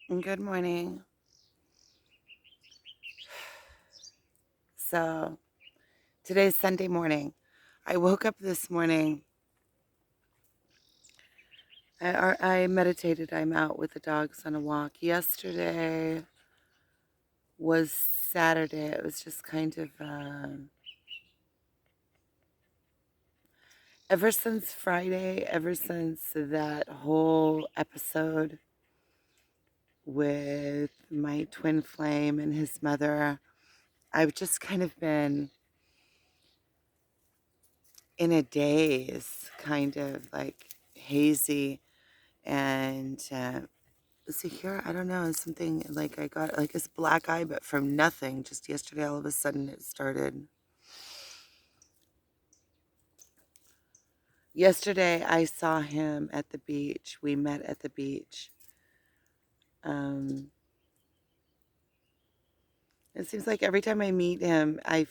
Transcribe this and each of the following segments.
Good morning. So, today's Sunday morning. I woke up this morning. I meditated. I'm out with the dogs on a walk. Yesterday was Saturday. It was just kind of, ever since Friday, ever since that whole episode with my twin flame and his mother, I've just kind of been in a daze, kind of like hazy. And see here, I don't know, it's something like I got like this black eye, but from nothing. Just yesterday, all of a sudden, it started. Yesterday, I saw him at the beach. We met at the beach. Um, it seems like every time I meet him, I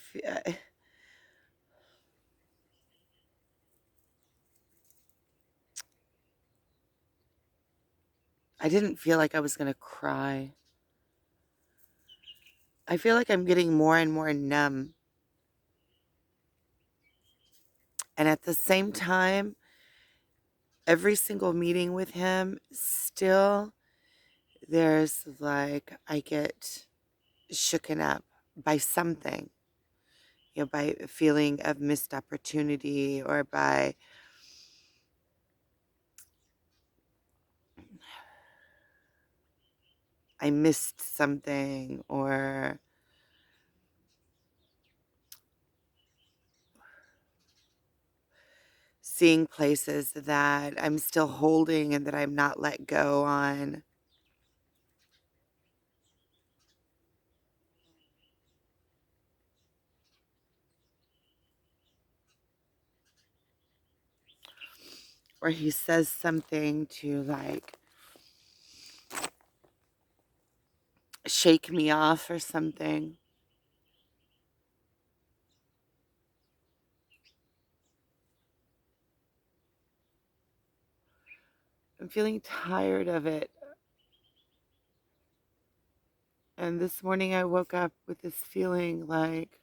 didn't feel like I was gonna cry. I feel like I'm getting more and more numb, and at the same time, every single meeting with him, still there's like I get shooken up by something, by a feeling of missed opportunity, or by I missed something, or seeing places that I'm still holding and that I'm not let go on. Or he says something to like shake me off or something. I'm feeling tired of it. And this morning I woke up with this feeling like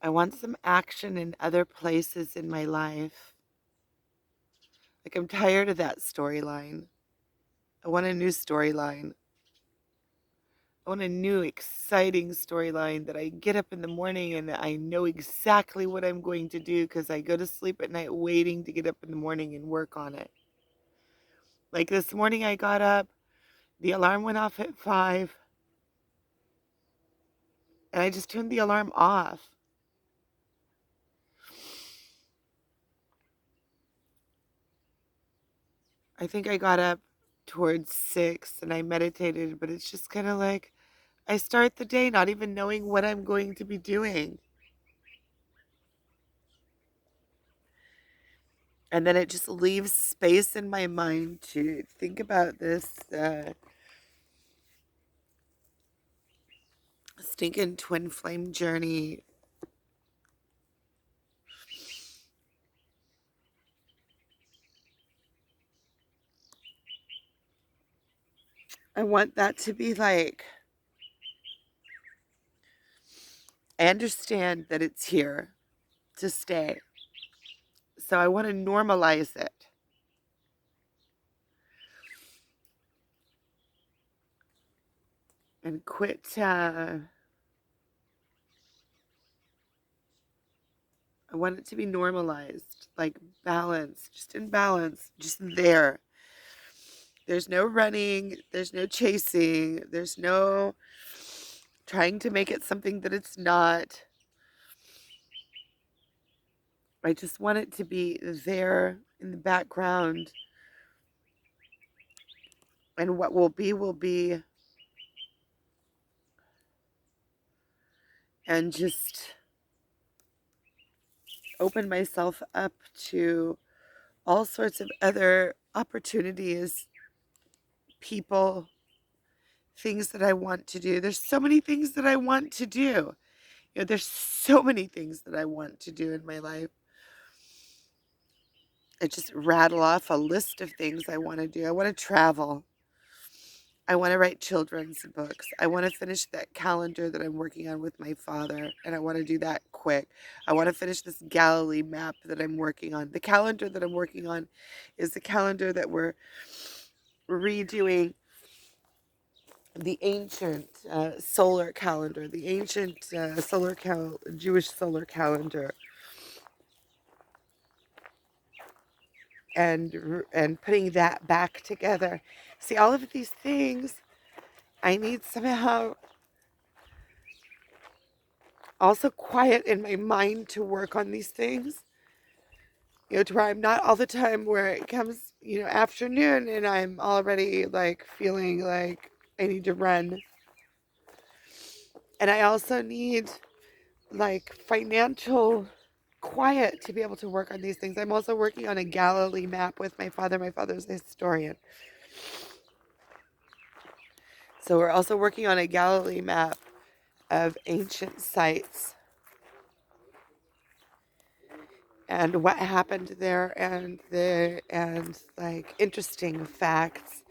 I want some action in other places in my life. Like, I'm tired of that storyline. I want a new storyline. I want a new, exciting storyline that I get up in the morning and I know exactly what I'm going to do because I go to sleep at night waiting to get up in the morning and work on it. Like this morning, I got up, the alarm went off at 5, and I just turned the alarm off. I think I got up towards 6 and I meditated, but it's just kind of like I start the day not even knowing what I'm going to be doing. And then it just leaves space in my mind to think about this stinking twin flame journey. I want that to be like, I understand that it's here to stay. So I want to normalize it and quit. I want it to be normalized, like balance, just in balance, just there. There's no running, there's no chasing, there's no trying to make it something that it's not. I just want it to be there in the background. And what will be. And just open myself up to all sorts of other opportunities, people, things that I want to do. There's so many things that I want to do. There's so many things that I want to do in my life. I just rattle off a list of things I want to do. I want to travel. I want to write children's books. I want to finish that calendar that I'm working on with my father, and I want to do that quick. I want to finish this Galilee map that I'm working on. The calendar that I'm working on is the calendar that we're redoing the ancient solar calendar, the ancient Jewish solar calendar, and putting that back together. See, all of these things, I need somehow also quiet in my mind to work on these things. To where I'm not all the time where it comes, afternoon and I'm already like feeling like I need to run. And I also need like financial quiet to be able to work on these things. I'm also working on a Galilee map with my father. My father's a historian. So we're also working on a Galilee map of ancient sites and what happened there and like interesting facts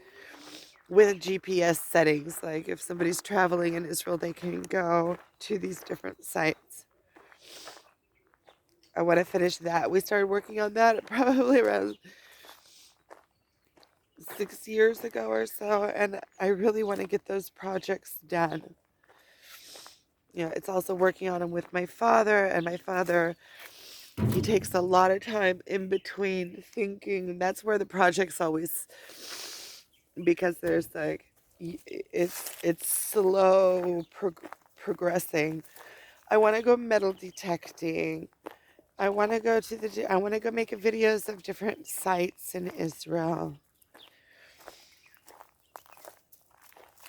with GPS settings. Like if somebody's traveling in Israel, they can go to these different sites. I want to finish that. We started working on that probably around 6 years ago or so, and I really want to get those projects done. It's also working on them with my father, and my father, he takes a lot of time in between thinking, and that's where the projects always, because there's like, it's slow progressing. I want to go metal detecting. I want to go make videos of different sites in Israel.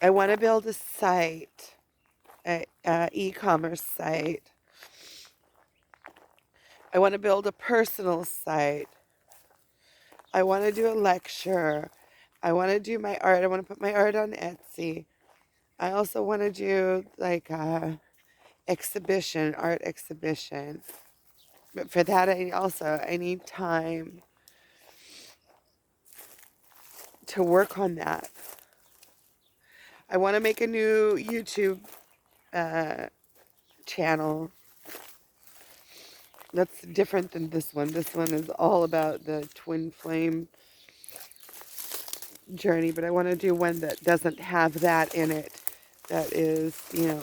I want to build a site, a e-commerce site. I want to build a personal site. I want to do a lecture. I want to do my art. I want to put my art on Etsy. I also want to do like a art exhibition. But for that, I need time to work on that. I want to make a new YouTube channel that's different than this one. This one is all about the twin flame journey, but I want to do one that doesn't have that in it. That is,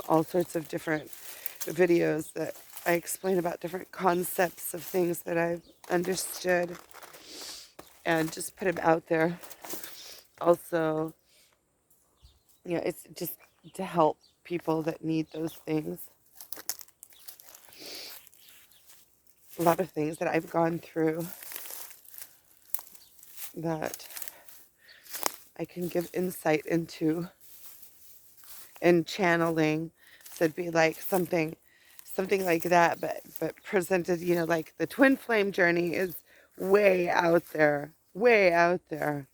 all sorts of different videos that I explain about different concepts of things that I've understood and just put them out there. Also, it's just to help people that need those things. A lot of things that I've gone through that I can give insight into and channeling. So it'd be like something like that, but presented, like the twin flame journey is way out there, way out there.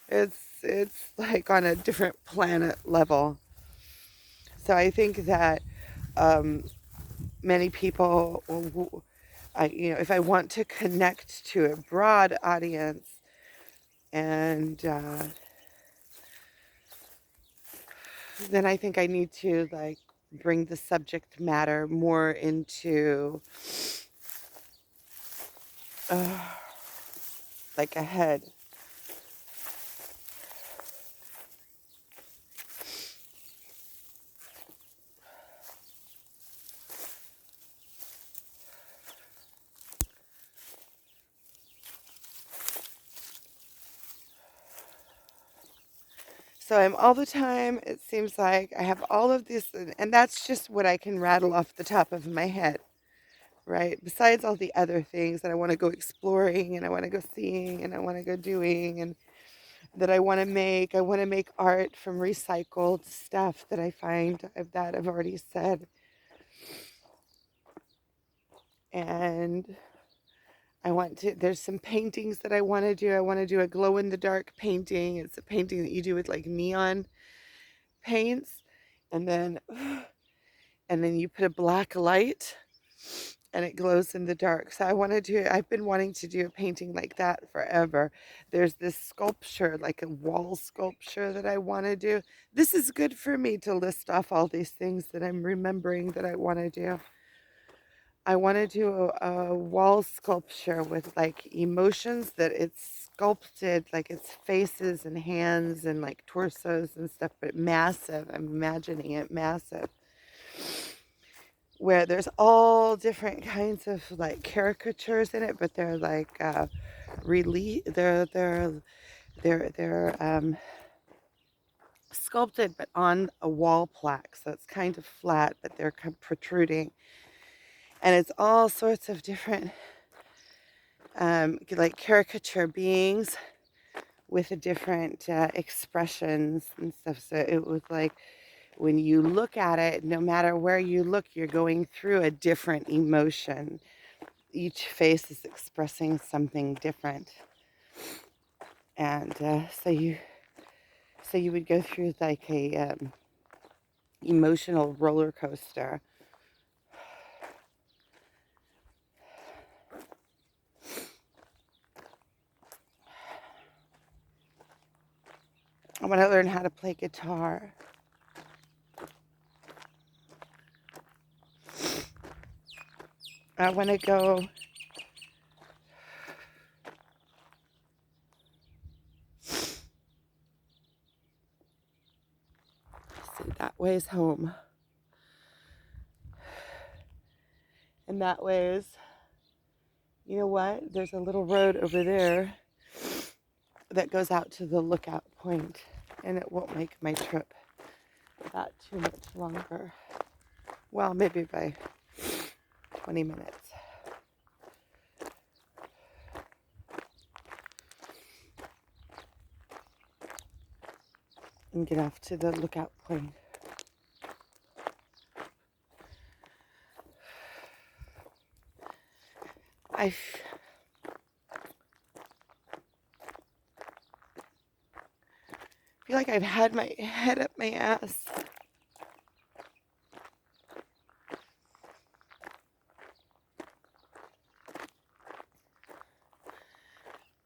It's like on a different planet level. So I think that many people, if I want to connect to a broad audience, and then I think I need to like bring the subject matter more into like a head. So I'm all the time, it seems like I have all of this, and that's just what I can rattle off the top of my head, right? Besides all the other things that I want to go exploring and I want to go seeing and I want to go doing and that I want to make. I want to make art from recycled stuff that I find, that I've already said. And there's some paintings that I want to do. I want to do a glow in the dark painting. It's a painting that you do with like neon paints, and then you put a black light and it glows in the dark. So I've been wanting to do a painting like that forever. There's this sculpture, like a wall sculpture that I want to do. This is good for me to list off all these things that I'm remembering that I want to do. I want to do a wall sculpture with like emotions that it's sculpted, like it's faces and hands and like torsos and stuff, but massive. I'm imagining it massive, where there's all different kinds of like caricatures in it, but they're like relief. They're sculpted, but on a wall plaque, so it's kind of flat, but they're protruding, and it's all sorts of different like caricature beings with different expressions and stuff. So it was like when you look at it, no matter where you look, you're going through a different emotion. Each face is expressing something different, and so you would go through like a emotional roller coaster. I want to learn how to play guitar. I want to go. See, that way is home. And that way is, you know what? There's a little road over there that goes out to the lookout point, and it won't make my trip that too much longer. Well, maybe by 20 minutes. And get off to the lookout point. I feel like I've had my head up my ass.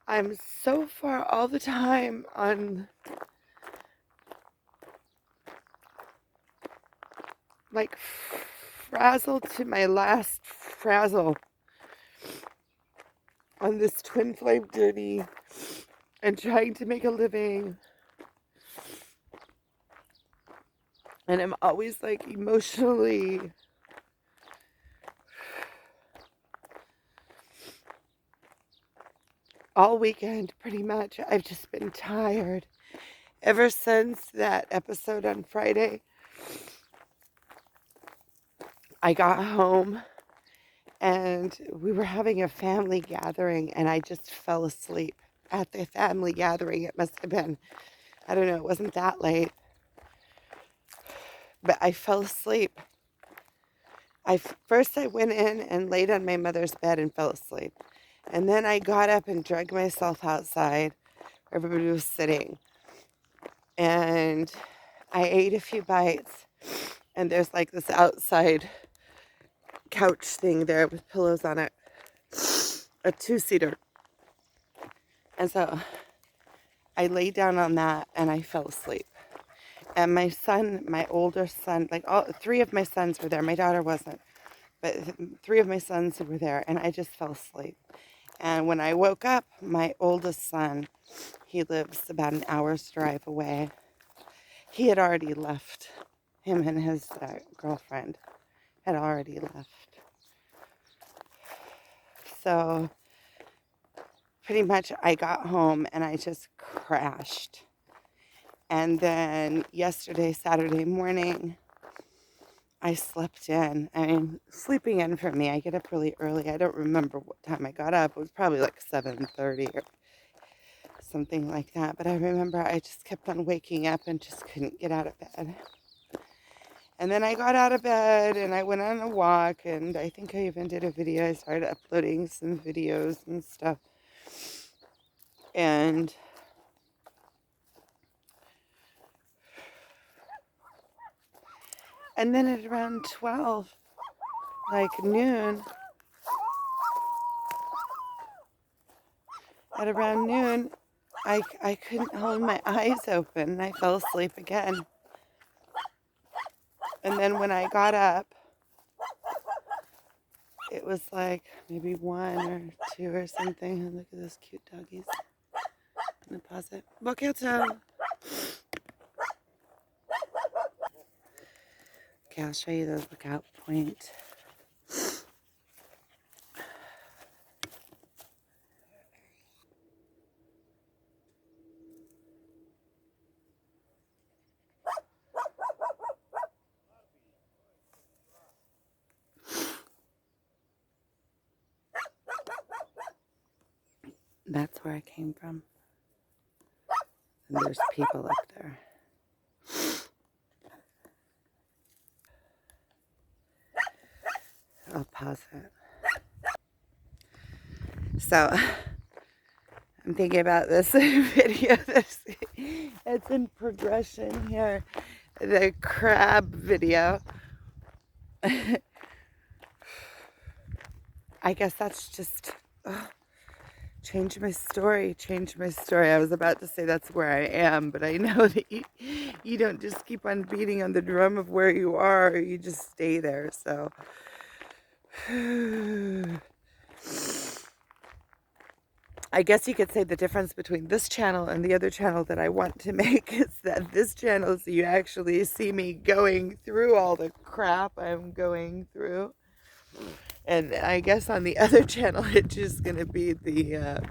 I'm so far all the time on like frazzled to my last frazzle on this twin flame journey and trying to make a living. And I'm always like emotionally all weekend pretty much. I've just been tired. Ever since that episode on Friday, I got home and we were having a family gathering and I just fell asleep at the family gathering. It must have been, I don't know, it wasn't that late, but I fell asleep. First I went in and laid on my mother's bed and fell asleep. And then I got up and dragged myself outside where everybody was sitting. And I ate a few bites. And there's like this outside couch thing there with pillows on it. A two-seater. And so I laid down on that and I fell asleep. And my son, my older son, like all three of my sons were there. My daughter wasn't. But three of my sons were there, and I just fell asleep. And when I woke up, my oldest son, he lives about an hour's drive away. He had already left. Him and his girlfriend had already left. So pretty much I got home and I just crashed. And then yesterday, Saturday morning, I slept in. I mean, sleeping in for me, I get up really early. I don't remember what time I got up. It was probably like 7:30 or something like that. But I remember I just kept on waking up and just couldn't get out of bed. And then I got out of bed and I went on a walk, and I think I even did a video. I started uploading some videos and stuff. And then at around 12, like noon, at around noon, I couldn't hold my eyes open and I fell asleep again. And then when I got up, it was like maybe 1 or 2 or something. And look at those cute doggies. I'm gonna pause it. Boketo. Okay, I'll show you the lookout point. That's where I came from. And there's people up there. I'll pause it. So, I'm thinking about this video that's in progression here. The crab video. I guess that's just... change my story. I was about to say that's where I am, but I know that you don't just keep on beating on the drum of where you are, you just stay there. So I guess you could say the difference between this channel and the other channel that I want to make is that this channel, so you actually see me going through all the crap I'm going through. And I guess on the other channel, it's just going to be the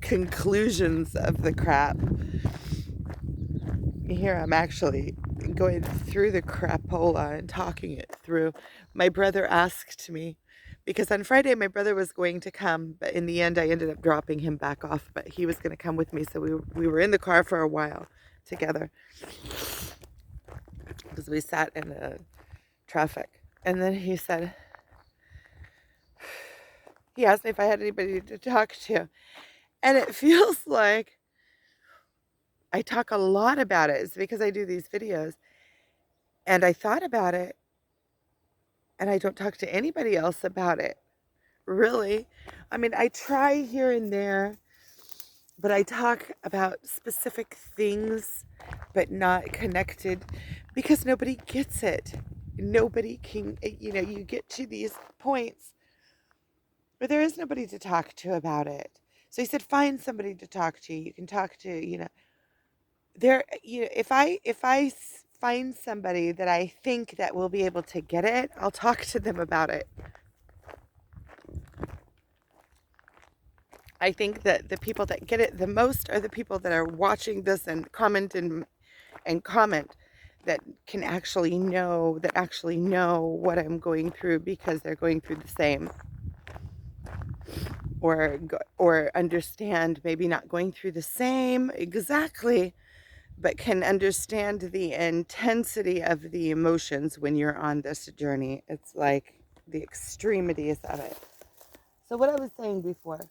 conclusions of the crap. Here I'm actually going through the crapola and talking it through. My brother asked me, because on Friday my brother was going to come, but in the end I ended up dropping him back off, but he was going to come with me, so we were in the car for a while together because we sat in the traffic. And then he said, he asked me if I had anybody to talk to, and it feels like I talk a lot about it. It's because I do these videos, and I thought about it, and I don't talk to anybody else about it, really. I mean, I try here and there, but I talk about specific things, but not connected, because nobody gets it. Nobody can, you get to these points where there is nobody to talk to about it. So he said, find somebody to talk to. You can talk to, if I find somebody that I think that will be able to get it, I'll talk to them about it. I think that the people that get it the most are the people that are watching this and comment that can actually know what I'm going through, because they're going through the same, or understand, maybe not going through the same exactly, but can understand the intensity of the emotions when you're on this journey. It's like the extremities of it. So what I was saying before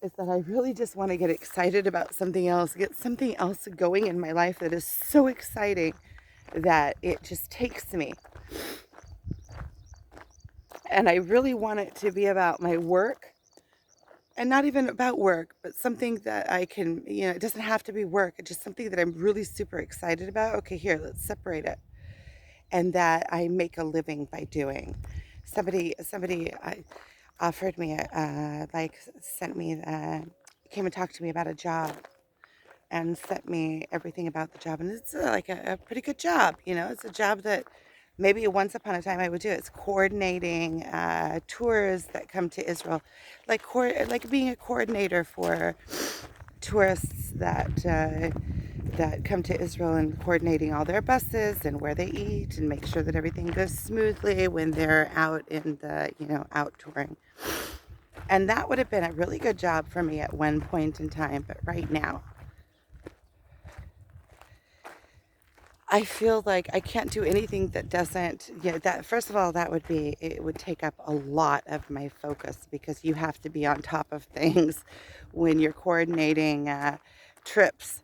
is that I really just want to get excited about something else, get something else going in my life that is so exciting that it just takes me. And I really want it to be about my work, and not even about work, but something that I can, it doesn't have to be work. It's just something that I'm really super excited about. Okay, here, let's separate it. And that I make a living by doing. Somebody offered me, sent me, came and talked to me about a job and sent me everything about the job. And it's like a pretty good job. It's a job that maybe once upon a time I would do. It's coordinating tours that come to Israel, like being a coordinator for tourists that come to Israel, and coordinating all their buses and where they eat and make sure that everything goes smoothly when they're out in the, out touring. And that would have been a really good job for me at one point in time. But right now, I feel like I can't do anything that doesn't, that, first of all, it would take up a lot of my focus, because you have to be on top of things when you're coordinating trips.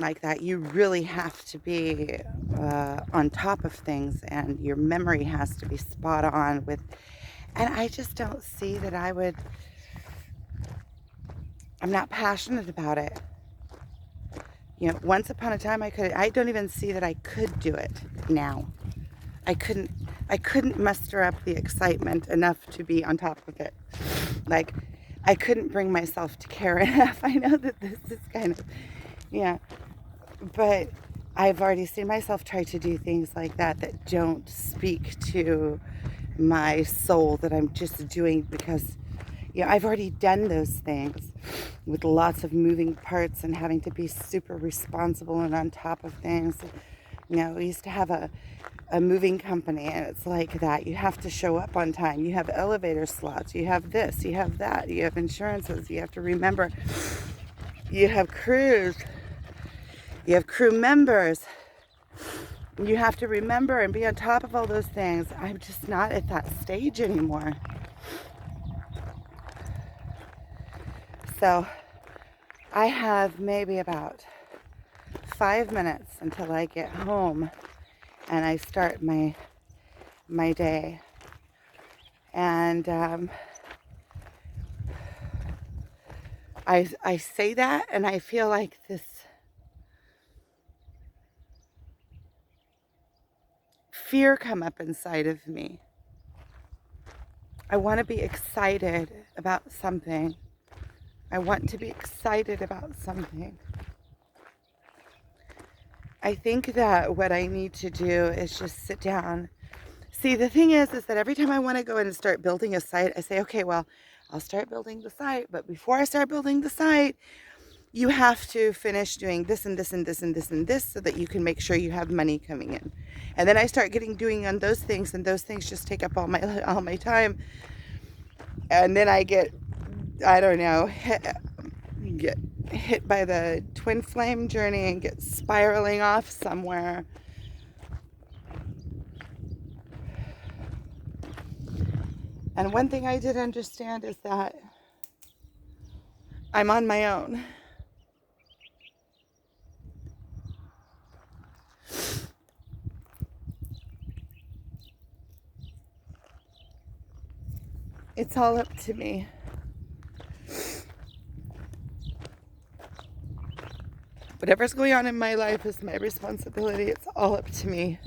like that. You really have to be on top of things, and your memory has to be spot on with, and I just don't see that I'm not passionate about it. You know, once upon a time I don't even see that I could do it now. I couldn't muster up the excitement enough to be on top of it. Like, I couldn't bring myself to care enough. I know that this is kind of, yeah, but I've already seen myself try to do things like that don't speak to my soul, that I'm just doing because, you know, I've already done those things with lots of moving parts and having to be super responsible and on top of things. You know, we used to have a moving company, and it's like that. You have to show up on time. You have elevator slots. You have this. You have that. You have insurances. You have to remember. You have crews. You have crew members. You have to remember and be on top of all those things. I'm just not at that stage anymore. So I have maybe about 5 minutes until I get home and I start my day. And I say that, and I feel like this fear come up inside of me. I want to be excited about something. I want to be excited about something. I think that what I need to do is just sit down. See, the thing is that every time I want to go in and start building a site, I say, okay, well, I'll start building the site. But before I start building the site, you have to finish doing this and this and this and this and this so that you can make sure you have money coming in. And then I start doing on those things, and those things just take up all my time. And then I get, I don't know, get hit by the twin flame journey and get spiraling off somewhere. And one thing I did understand is that I'm on my own. It's all up to me. Whatever's going on in my life is my responsibility. It's all up to me.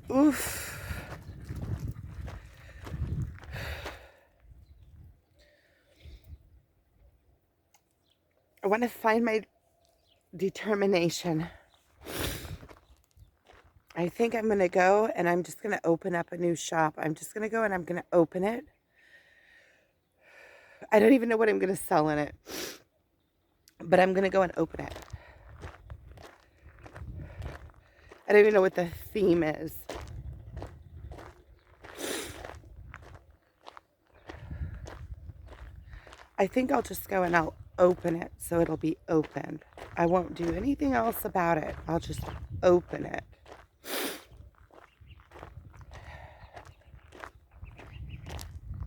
Oof. I want to find my determination. I think I'm going to go and I'm just going to open up a new shop. I'm just going to go and I'm going to open it. I don't even know what I'm going to sell in it, but I'm going to go and open it. I don't even know what the theme is. I think I'll just go and I'll open it so it'll be open. I won't do anything else about it. I'll just open it.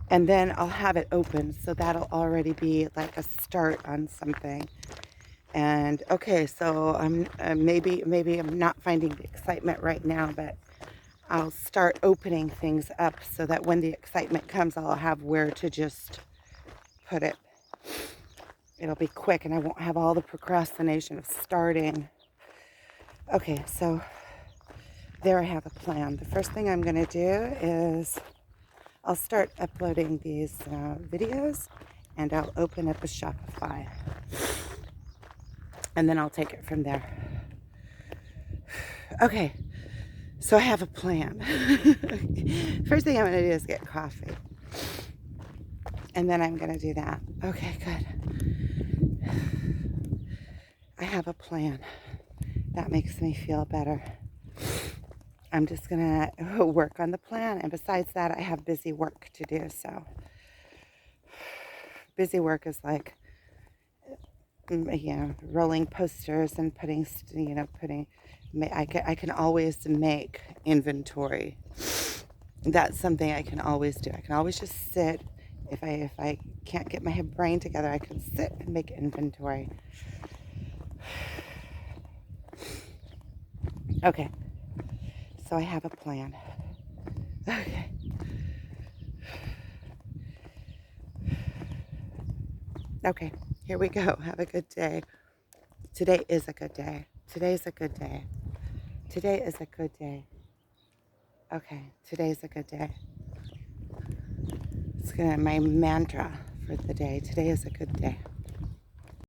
And then I'll have it open, so that'll already be like a start on something. And okay, so I'm maybe I'm not finding the excitement right now, but I'll start opening things up so that when the excitement comes, I'll have where to just put it. It'll be quick and I won't have all the procrastination of starting. Okay, so there I have a plan. The first thing I'm going to do is I'll start uploading these videos, and I'll open up a Shopify. And then I'll take it from there. Okay, so I have a plan. First thing I'm going to do is get coffee. And then I'm going to do that. Okay, good. I have a plan. That makes me feel better. I'm just going to work on the plan. And besides that, I have busy work to do. So busy work is like rolling posters and putting, I can always make inventory. That's something I can always do. I can always just sit. If I can't get my brain together, I can sit and make inventory. Okay, so I have a plan. Okay. Okay, here we go. Have a good day. Today is a good day. Today's a good day. Today is a good day. Okay, today's a good day. It's gonna my mantra for the day. Today is a good day.